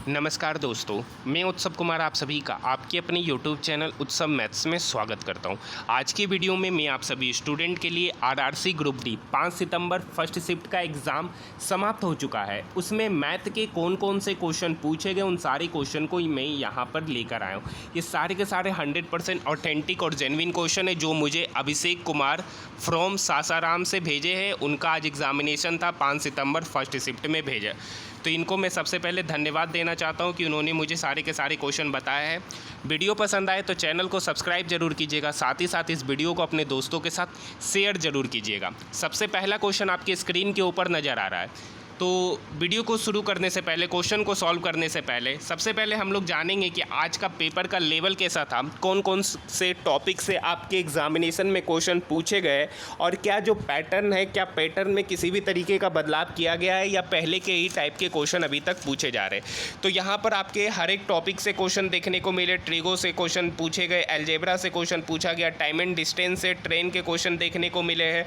नमस्कार दोस्तों, मैं उत्सव कुमार आप सभी का आपके अपने YouTube चैनल उत्सव मैथ्स में स्वागत करता हूं। आज की वीडियो में मैं आप सभी स्टूडेंट के लिए आरआरसी ग्रुप डी 5 सितंबर फर्स्ट शिफ्ट का एग्ज़ाम समाप्त हो चुका है। उसमें मैथ के कौन कौन से क्वेश्चन पूछे गए उन सारे क्वेश्चन को मैं यहां पर लेकर आया हूं। ये सारे के सारे 100% ऑथेंटिक और जेन्युइन क्वेश्चन है जो मुझे अभिषेक कुमार फ्रॉम सासाराम से भेजे हैं। उनका आज एग्जामिनेशन था, 5 सितंबर फर्स्ट शिफ्ट में भेजा। तो इनको मैं सबसे पहले धन्यवाद देना चाहता हूं कि उन्होंने मुझे सारे के सारे क्वेश्चन बताए हैं। वीडियो पसंद आए तो चैनल को सब्सक्राइब जरूर कीजिएगा, साथ ही साथ इस वीडियो को अपने दोस्तों के साथ शेयर जरूर कीजिएगा। सबसे पहला क्वेश्चन आपके स्क्रीन के ऊपर नज़र आ रहा है। तो वीडियो को शुरू करने से पहले, क्वेश्चन को सॉल्व करने से पहले सबसे पहले हम लोग जानेंगे कि आज का पेपर का लेवल कैसा था, कौन कौन से टॉपिक से आपके एग्जामिनेशन में क्वेश्चन पूछे गए और क्या जो पैटर्न है, क्या पैटर्न में किसी भी तरीके का बदलाव किया गया है या पहले के ही टाइप के क्वेश्चन अभी तक पूछे जा रहे हैं। तो यहाँ पर आपके हर एक टॉपिक से क्वेश्चन देखने को मिले। ट्रिगो से क्वेश्चन पूछे गए, अलजेब्रा से क्वेश्चन पूछा गया, टाइम एंड डिस्टेंस से ट्रेन के क्वेश्चन देखने को मिले हैं,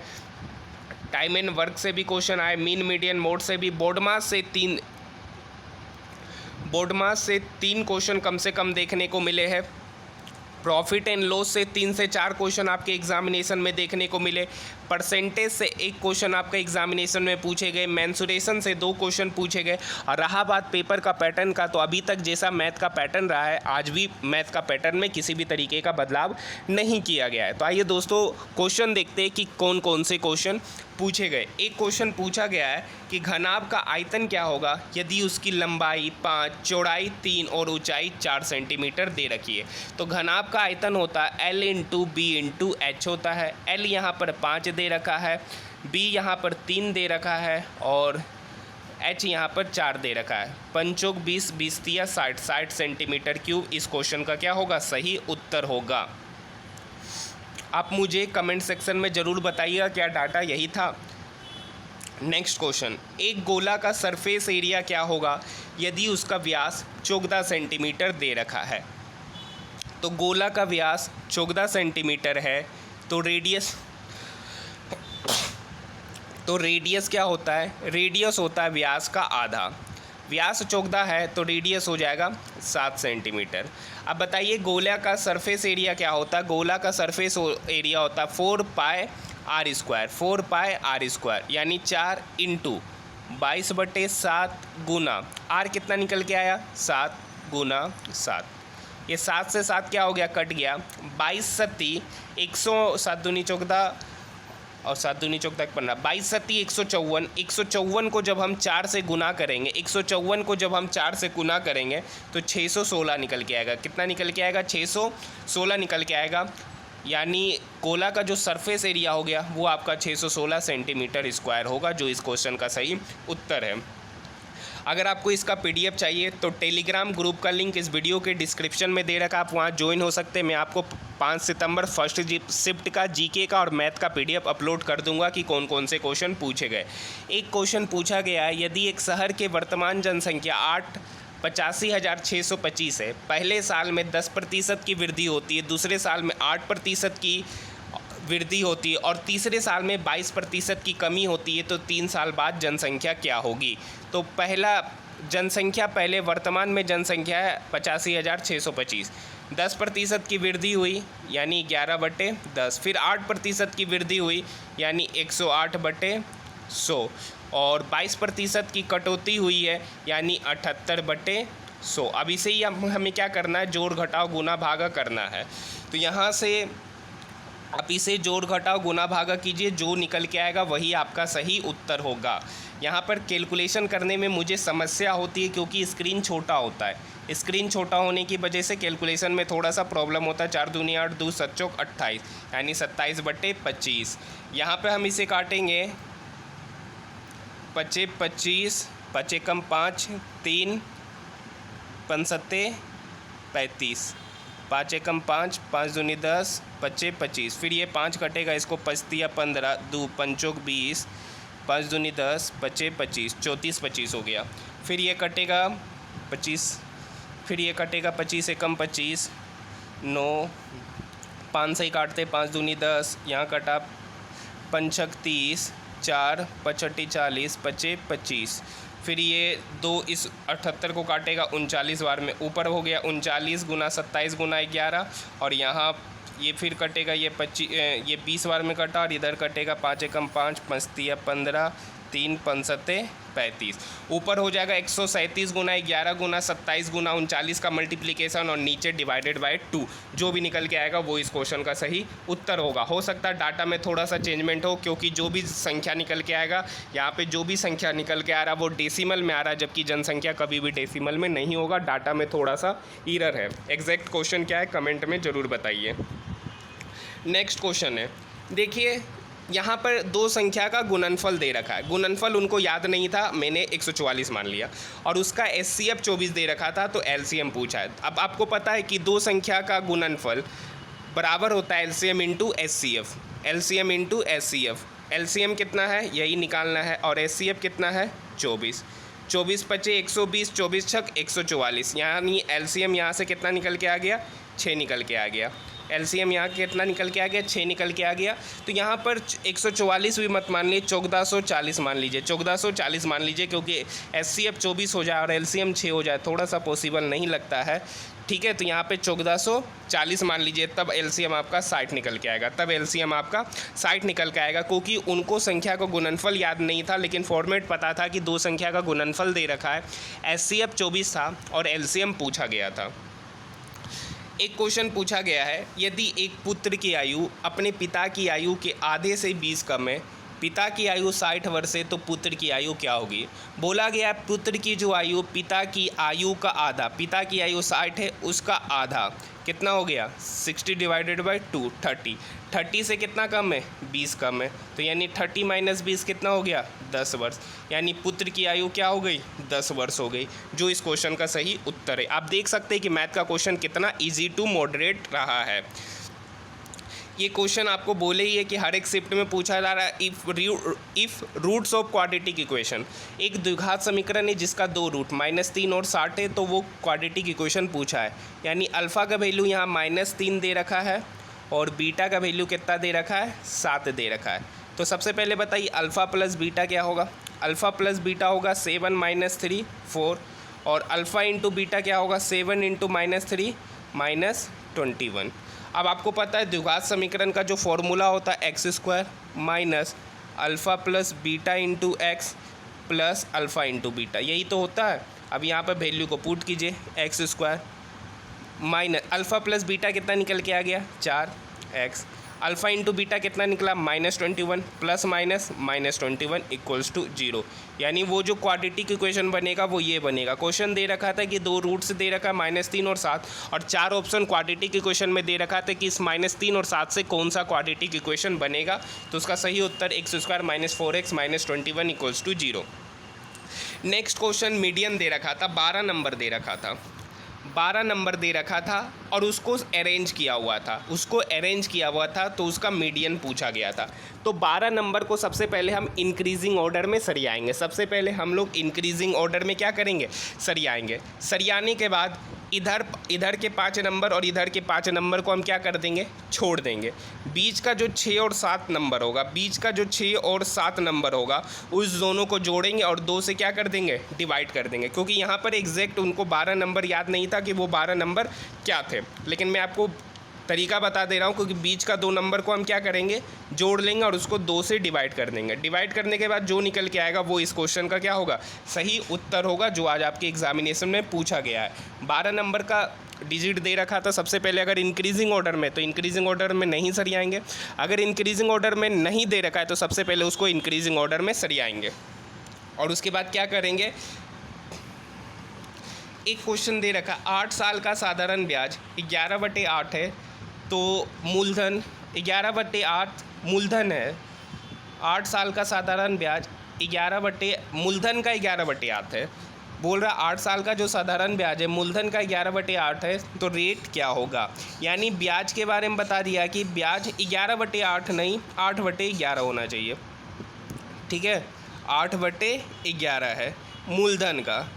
टाइम एंड वर्क से भी क्वेश्चन आए, मीन मीडियन मोड से भी, बोर्ड मास से तीन क्वेश्चन कम से कम देखने को मिले हैं, प्रॉफिट एंड लॉस से 3 से 4 क्वेश्चन आपके एग्जामिनेशन में देखने को मिले, परसेंटेज से 1 क्वेश्चन आपका एग्जामिनेशन में पूछे गए, मेंसुरेशन से 2 क्वेश्चन पूछे गए। और रहा बात पेपर का पैटर्न का, तो अभी तक जैसा मैथ का पैटर्न रहा है आज भी मैथ का पैटर्न में किसी भी तरीके का बदलाव नहीं किया गया है। तो आइए दोस्तों क्वेश्चन देखते हैं कि कौन कौन से क्वेश्चन पूछे गए। एक क्वेश्चन पूछा गया है कि घनाभ का आयतन क्या होगा यदि उसकी लंबाई 5, चौड़ाई 3 और ऊंचाई 4 सेंटीमीटर दे रखी है। तो घनाभ का आयतन होता है L into B into H होता है। L यहाँ पर 5 दे रखा है, B यहाँ पर 3 दे रखा है और H यहाँ पर 4 दे रखा है। 5 20 20 या 60 सेंटीमीटर क्यूब इस क्वेश्चन का क्या होगा, सही उत्तर होगा। आप मुझे कमेंट सेक्शन में ज़रूर बताइएगा क्या डाटा यही था। नेक्स्ट क्वेश्चन, एक गोला का सरफेस एरिया क्या होगा यदि उसका व्यास 14 सेंटीमीटर दे रखा है। तो गोला का व्यास 14 सेंटीमीटर है तो रेडियस क्या होता है, रेडियस होता है व्यास का आधा। व्यास 14 है तो रेडियस हो जाएगा 7 सेंटीमीटर। अब बताइए गोला का सरफेस एरिया क्या होता है। गोला का सरफेस एरिया होता है 4 pi r square, 4 pi r square यानी 4 इंटू 22/7 गुना आर कितना निकल के आया, 7 गुना 7। ये 7 से 7 क्या हो गया, कट गया। 22 सत्ती 107 दूनी 14 और 7 दूनी 14 15, 22 सत्ती 154। 154 को जब हम 4 से गुना करेंगे, 154 को जब हम 4 से गुना करेंगे तो 616 निकल के आएगा। कितना निकल के आएगा, 616 निकल के आएगा। यानी गोला का जो सरफेस एरिया हो गया वो आपका 616 सेंटीमीटर स्क्वायर होगा, जो इस क्वेश्चन का सही उत्तर है। अगर आपको इसका पीडीएफ चाहिए तो टेलीग्राम ग्रुप का लिंक इस वीडियो के डिस्क्रिप्शन में दे रखा, आप वहां ज्वाइन हो सकते हैं। मैं आपको 5 सितंबर फर्स्ट शिफ्ट का जीके का और मैथ का पीडीएफ अपलोड कर दूंगा कि कौन कौन से क्वेश्चन पूछे गए। एक क्वेश्चन पूछा गया है, यदि एक शहर के वर्तमान जनसंख्या 85,625 है, पहले साल में 10% की वृद्धि होती है, दूसरे साल में 8% की वृद्धि होती है और तीसरे साल में 22% की कमी होती है, तो 3 साल बाद जनसंख्या क्या होगी। तो पहला जनसंख्या, पहले वर्तमान में जनसंख्या है 85,625, 10% की वृद्धि हुई यानी 11/10, फिर 8% की वृद्धि हुई यानी 108/100 और 22% की कटौती हुई है यानी 78/100। अब इसे ही हमें क्या करना है, जोड़ घटाव गुना भागा करना है। तो यहाँ से आप इसे जोड़ घटाव गुना भागा कीजिए, जो निकल के आएगा वही आपका सही उत्तर होगा। यहाँ पर कैलकुलेशन करने में मुझे समस्या होती है क्योंकि स्क्रीन छोटा होता है। स्क्रीन छोटा होने की वजह से कैलकुलेशन में थोड़ा सा प्रॉब्लम होता है। 4 दूनी 8, 2 7 चौक 28 यानी 27/25। यहाँ पे हम इसे काटेंगे 25, 5 एकम 5, 3 5 35, 5 एकम 5, 5 दूनी 10, 25 25, फिर ये 5 कटेगा, इसको 5 दिया 15, 2 पंचोक 20, 5 दूनी 10, 25 25, 34 25 हो गया। फिर ये कटेगा 25, फिर ये कटेगा 25 एकम 25, 9, 5 से ही काटते, 5 दूनी 10, यहाँ कटा 5 30, 4 5 40, 25 25, फिर ये 2 इस 78 को काटेगा 39 बार में, ऊपर हो गया 39 गुना 27 गुना 11, और यहाँ ये फिर कटेगा ये 20 बार में कटा, और इधर कटेगा 5 एकम 5, 5 तिया 15, 3 पंसते 35, ऊपर हो जाएगा 137 गुना 11 गुना 27 गुना 39 का मल्टीप्लिकेशन, और नीचे डिवाइडेड बाय 2। जो भी निकल के आएगा वो इस क्वेश्चन का सही उत्तर होगा। हो सकता है डाटा में थोड़ा सा चेंजमेंट हो, क्योंकि जो भी संख्या निकल के आएगा यहाँ पे जो भी संख्या निकल के आ रहा है वो डेसिमल में आ रहा है, जबकि जनसंख्या कभी भी डेसिमल में नहीं होगा। डाटा में थोड़ा सा एरर है। एग्जैक्ट क्वेश्चन क्या है कमेंट में ज़रूर बताइए। नेक्स्ट क्वेश्चन है, देखिए यहाँ पर 2 संख्या का गुणनफल दे रखा है। गुणनफल उनको याद नहीं था, मैंने 144 मान लिया, और उसका एचसीएफ 24 दे रखा था, तो एलसीएम पूछा है। अब आपको पता है कि 2 संख्या का गुणनफल बराबर होता है LCM into HCF, LCM into HCF. LCM कितना है यही निकालना है, और एचसीएफ कितना है 24। 24 पचे 120, 24 छक 144, यानी एलसीएम यहाँ से कितना निकल के आ गया 6 निकल के आ गया। एलसीएम यहाँ कितना निकल के आ गया 6 निकल के आ गया। तो यहाँ पर 144 भी मत मान लीजिए, 1440 मान लीजिए, 1440 मान लीजिए, क्योंकि एचसीएफ 24 हो जाए और एलसीएम 6 हो जाए, थोड़ा सा पॉसिबल नहीं लगता है। ठीक है, तो यहाँ पे 1440 मान लीजिए, तब एलसीएम आपका 60 निकल के आएगा, तब एलसीएम आपका 60 निकल के आएगा, क्योंकि उनको संख्या का गुणनफल याद नहीं था, लेकिन फॉर्मेट पता था कि 2 संख्या का गुणनफल दे रखा है, एचसीएफ 24 था और एलसीएम पूछा गया था। एक क्वेश्चन पूछा गया है, यदि एक पुत्र की आयु अपने पिता की आयु के आधे से 20 कम है, पिता की आयु 60 वर्ष है, तो पुत्र की आयु क्या होगी। बोला गया पुत्र की जो आयु पिता की आयु का आधा, पिता की आयु 60 है, उसका आधा कितना हो गया 60 डिवाइडेड बाई 2 30। 30 से कितना कम है 20 कम है, तो यानी 30 माइनस 20 कितना हो गया 10 वर्ष, यानी पुत्र की आयु क्या हो गई 10 वर्ष हो गई, जो इस क्वेश्चन का सही उत्तर है। आप देख सकते हैं कि मैथ का क्वेश्चन कितना इजी टू मॉडरेट रहा है। ये क्वेश्चन आपको बोले ही है कि हर एक शिफ्ट में पूछा जा रहा है if roots of quadratic equation, एक द्विघात समीकरण है जिसका 2 रूट -3 और 60 है, तो वो क्वाड्रेटिक इक्वेशन पूछा है। यानी अल्फ़ा का वैल्यू यहाँ -3 दे रखा है और बीटा का वैल्यू कितना दे रखा है 7 दे रखा है। तो सबसे पहले बताइए अल्फ़ा प्लस बीटा क्या होगा। अल्फ़ा प्लस बीटा होगा 7 - 3 4, और अल्फ़ा इंटू बीटा क्या होगा 7 इंटू -3 -21। अब आपको पता है द्विघात समीकरण का जो फॉर्मूला होता है x² minus alpha plus beta into x plus alpha into beta, यही तो होता है। अब यहाँ पर वैल्यू को पुट कीजिए, x² minus alpha plus beta कितना निकल के आ गया 4x, अल्फ़ा इंटू बीटा कितना निकला -21 प्लस माइनस -21 इक्वल्स टू 0। यानी वो जो क्वाड्रेटिक इक्वेशन बनेगा वो ये बनेगा। क्वेश्चन दे रखा था कि 2 रूट्स दे रखा है -3 और 7, और 4 ऑप्शन क्वाड्रेटिक इक्वेशन में दे रखा था कि इस -3 और 7 से कौन सा क्वाड्रेटिक इक्वेशन बनेगा। तो उसका सही उत्तर x² -4x -21 equals to 0। Next question median दे रखा था, 12 नंबर दे रखा था, 12 नंबर दे रखा था और उसको अरेंज किया हुआ था, तो उसका मीडियन पूछा गया था। तो 12 नंबर को सबसे पहले हम इंक्रीजिंग ऑर्डर में सरियाएंगे। सबसे पहले हम लोग इंक्रीजिंग ऑर्डर में क्या करेंगे सरियाएंगे। सरियाने के बाद इधर के 5 नंबर और इधर के 5 नंबर को हम क्या कर देंगे छोड़ देंगे। बीच का जो 6 और 7 नंबर होगा, उस दोनों को जोड़ेंगे और 2 से क्या कर देंगे डिवाइड कर देंगे, क्योंकि यहाँ पर एग्जैक्ट उनको 12 नंबर याद नहीं था कि वो 12 नंबर क्या थे, लेकिन मैं आपको तरीका बता दे रहा हूँ, क्योंकि बीच का 2 नंबर को हम क्या करेंगे जोड़ लेंगे और उसको 2 से डिवाइड कर देंगे। डिवाइड करने के बाद जो निकल के आएगा वो इस क्वेश्चन का क्या होगा सही उत्तर होगा, जो आज आपके एग्जामिनेशन में पूछा गया है। 12 नंबर का डिजिट दे रखा था सबसे पहले अगर इंक्रीजिंग ऑर्डर में, तो इंक्रीजिंग ऑर्डर में नहीं सरियाएंगे। अगर इंक्रीजिंग ऑर्डर में नहीं दे रखा है तो सबसे पहले उसको इंक्रीजिंग ऑर्डर में सरियाएंगे, और उसके बाद क्या करेंगे। एक क्वेश्चन दे रखा 8 साल का साधारण ब्याज 11/8 है, तो मूलधन 11/8 मूलधन है। 8 साल का साधारण ब्याज मूलधन का 11/8 है। बोल रहा 8 साल का जो साधारण ब्याज है मूलधन का 11/8 है, तो रेट क्या होगा। यानी ब्याज के बारे में बता दिया कि ब्याज 11/8 नहीं 8/11 होना चाहिए। ठीक है, 8/11 है मूलधन का।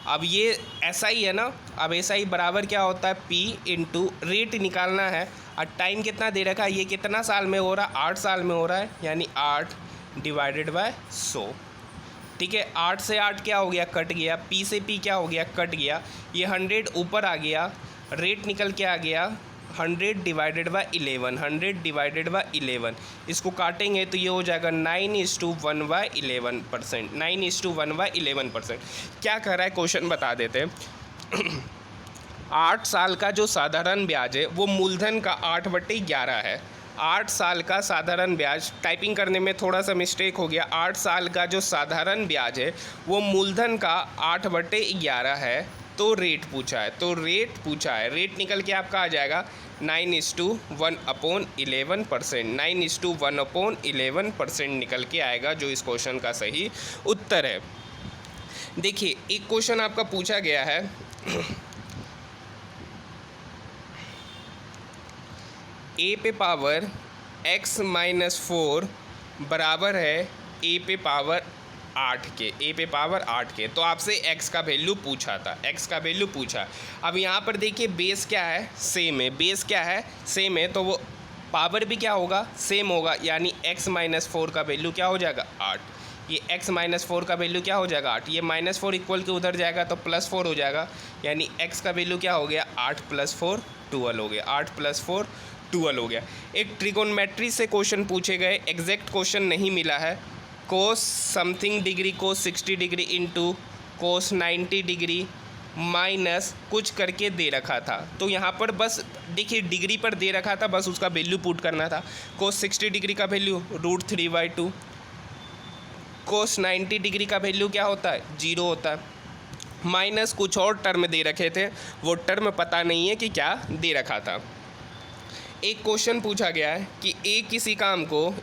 अब ये ऐसा ही है ना, अब ऐसा ही बराबर क्या होता है P इंटू रेट निकालना है, और टाइम कितना दे रखा है, ये कितना साल में हो रहा है 8 साल में हो रहा है, यानी 8 डिवाइडेड बाय 100। ठीक है। 8 से 8 क्या हो गया, कट गया। P से P क्या हो गया, कट गया। ये 100 ऊपर आ गया, रेट निकल के आ गया 100 डिवाइडेड बाई 11, 100 डिवाइडेड बाई 11। इसको काटेंगे तो ये हो जाएगा 9:1/11%, 9:1/11%। क्या कर रहा है क्वेश्चन बता देते हैं। 8 साल का जो साधारण ब्याज है वो मूलधन का 8/11 है। 8 साल का साधारण ब्याज, टाइपिंग करने में थोड़ा सा मिस्टेक हो गया। 8 साल का जो साधारण ब्याज है वो मूलधन का 8/11 है। तो रेट पूछा है, तो रेट पूछा है, रेट निकल के आपका आ जाएगा 9:1/11%, 9:1/11% निकल के आएगा, जो इस क्वेश्चन का सही उत्तर है। देखिए एक क्वेश्चन आपका पूछा गया है a पे पावर x-4 बराबर है a पे पावर 8 के, a पे पावर 8 के। तो आपसे x का वैल्यू पूछा था, x का वैल्यू पूछा। अब यहाँ पर देखिए बेस क्या है, सेम है। बेस क्या है, सेम है, तो वो पावर भी क्या होगा, सेम होगा। यानी x-4 का वैल्यू क्या हो जाएगा, 8। ये x-4 का वैल्यू क्या हो जाएगा, 8। ये -4 इक्वल के उधर जाएगा तो +4 हो जाएगा। यानी x का वैल्यू क्या हो गया, 8 + 4 12 हो गया, 8 + 4 12 हो गया। एक ट्रिगोनमेट्री से क्वेश्चन पूछे गए, एग्जैक्ट क्वेश्चन नहीं मिला है। Cos something degree cos 60 degree into cos 90 degree minus कुछ करके दे रखा था। तो यहाँ पर बस देखिए डिग्री पर दे रखा था, बस उसका वैल्यू पुट करना था। कोस 60 डिग्री का वैल्यू √3/2। कोस 90 डिग्री का वैल्यू क्या होता है, 0 होता है। माइनस कुछ और टर्म दे रखे थे, वो टर्म पता नहीं है कि क्या दे रखा था। एक क्वेश्चन पूछा गया है कि ए किसी काम को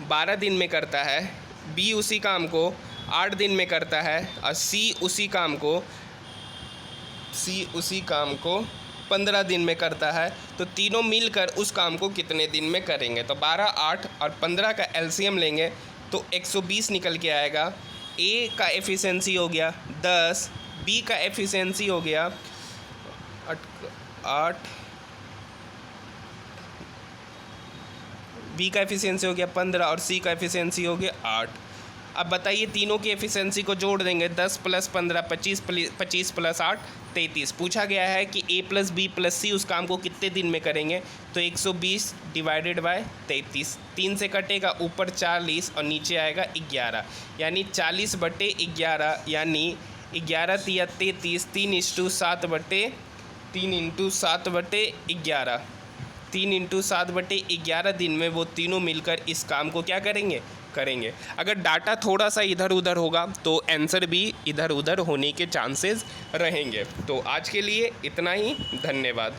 12 दिन में करता है, बी उसी काम को 8 दिन में करता है और सी उसी काम को 15 दिन में करता है। तो तीनों मिलकर उस काम को कितने दिन में करेंगे। तो 12, 8 और 15 का एलसीएम लेंगे तो 120 निकल के आएगा। ए का एफिशिएंसी हो गया 10, बी का एफिशिएंसी हो गया 8, बी का एफिशिएंसी हो गया 15 और सी का एफिशिएंसी हो गया 8। अब बताइए तीनों की एफिशिएंसी को जोड़ देंगे, 10 + 15 25, 25 + 8 33। पूछा गया है कि a + b + c उस काम को कितने दिन में करेंगे। तो 120 डिवाइडेड बाय 33, 3 से कटेगा, ऊपर 40 और नीचे आएगा 11, यानी 40/11, यानी 11 × 33, 3:7/11, 3:7/11 दिन में वो तीनों मिलकर इस काम को क्या करेंगे। अगर डाटा थोड़ा सा इधर उधर होगा तो आंसर भी इधर उधर होने के चांसेस रहेंगे। तो आज के लिए इतना ही, धन्यवाद।